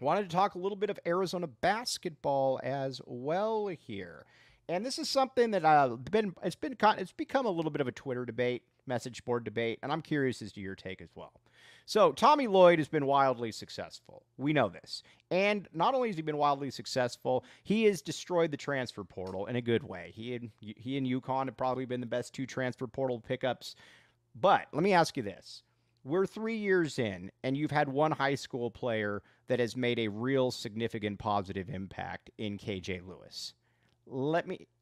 Wanted to talk a little bit of Arizona basketball as well here. And this is something that it's become a little bit of a Twitter debate, message board debate, and I'm curious as to your take as well. So Tommy Lloyd has been wildly successful. We know this. And not only has he been wildly successful, he has destroyed the transfer portal in a good way. He and UConn have probably been the best 2 transfer portal pickups. But let me ask you this. We're 3 years in, and you've had one high school player that has made a real significant positive impact in KJ Lewis.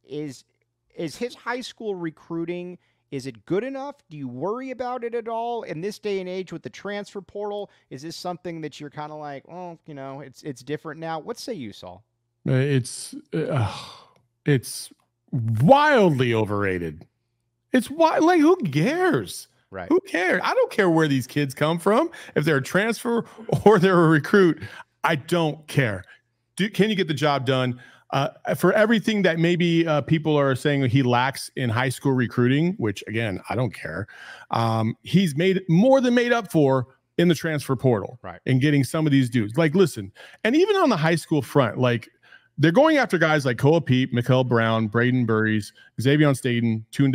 Is his high school recruiting, is it good enough? Do you worry about it at all in this day and age with the transfer portal? Is this something that you're kind of like, oh, it's different now? What say you, Saul? It's wildly overrated. Like, who cares? Right. Who cares? I don't care where these kids come from. If they're a transfer or they're a recruit, I don't care. Can you get the job done? For everything that maybe people are saying he lacks in high school recruiting, which again, I don't care. He's more than made up for in the transfer portal, right? And getting some of these dudes. Like, listen, and even on the high school front, like they're going after guys like Koa Peep, Mikael Brown, Braden Burries, Xavier Staten, Tunde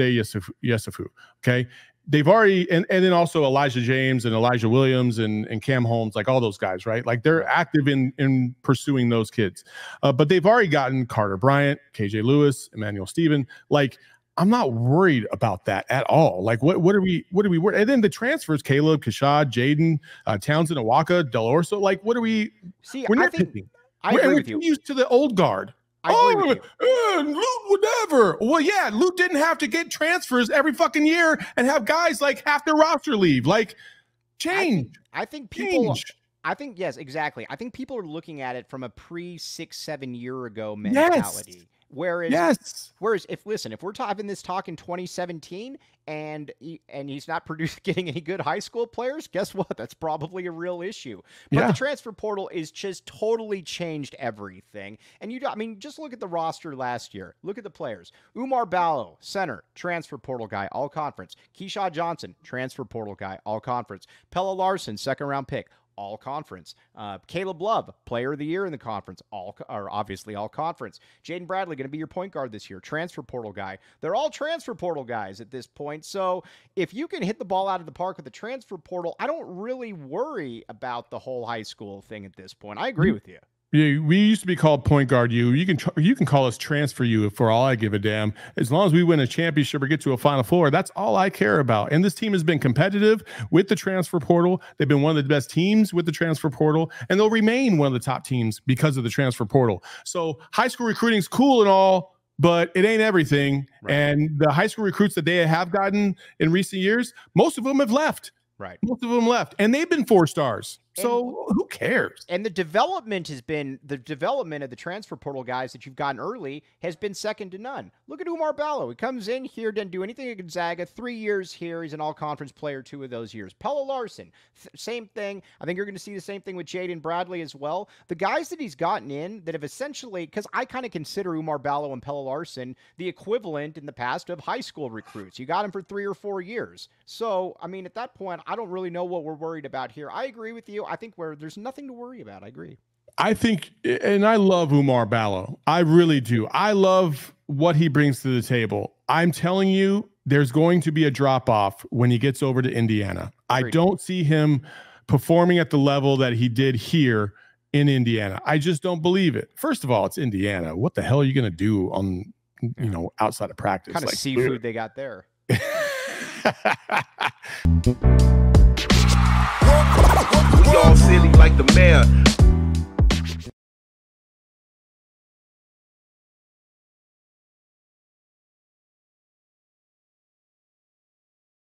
Yesufu. Okay. They've already, and then also Elijah James and Elijah Williams and Cam Holmes, like all those guys, right? Like they're active in pursuing those kids. But they've already gotten Carter Bryant, KJ Lewis, Emmanuel Stephen. Like, I'm not worried about that at all. Like, what are we worried? And then the transfers, Caleb, Kashad, Jaden, Townsend, Awaka, Del Orso. Like, what are we? See, we're I think we're used to the old guard. Loot, whatever. Well, yeah, Loot didn't have to get transfers every fucking year and have guys like half their roster leave. Like, change. I think yes, exactly. I think people are looking at it from a pre-6-7 year ago mentality. Yes. Whereas if we're having this talk in 2017 and he's not getting any good high school players, guess what? That's probably a real issue. But the transfer portal is just totally changed everything. And just look at the roster last year. Look at the players. Umar Ballo, center, transfer portal guy, all conference. Keyshawn Johnson, transfer portal guy, all conference. Pella Larson, second round pick, all conference. Caleb Love, player of the year in the conference, obviously all conference. Jaden Bradley going to be your point guard this year, transfer portal guy. They're all transfer portal guys at this point. So if you can hit the ball out of the park with the transfer portal, I don't really worry about the whole high school thing at this point. I agree with you. Yeah, we used to be called point guard U. You can call us transfer U for all I give a damn. As long as we win a championship or get to a Final Four, that's all I care about. And this team has been competitive with the transfer portal. They've been one of the best teams with the transfer portal, and they'll remain one of the top teams because of the transfer portal. So high school recruiting is cool and all, but it ain't everything. Right. And the high school recruits that they have gotten in recent years, most of them have left. Right. Most of them left, and they've been 4 stars. So who cares? And the development of the transfer portal guys that you've gotten early has been second to none. Look at Umar Ballo. He comes in here, didn't do anything at Gonzaga. 3 years here. He's an all-conference player 2 of those years. Pella Larson, same thing. I think you're going to see the same thing with Jaden Bradley as well. The guys that he's gotten in that have essentially, because I kind of consider Umar Ballo and Pella Larson the equivalent in the past of high school recruits. You got him for 3 or 4 years. So, at that point, I don't really know what we're worried about here. I agree with you. I think there's nothing to worry about. I agree. I think, and I love Umar Ballo. I really do. I love what he brings to the table. I'm telling you, there's going to be a drop-off when he gets over to Indiana. I don't see him performing at the level that he did here in Indiana. I just don't believe it. First of all, it's Indiana. What the hell are you going to do on, outside of practice? What kind of seafood they got there? We all silly like the mayor.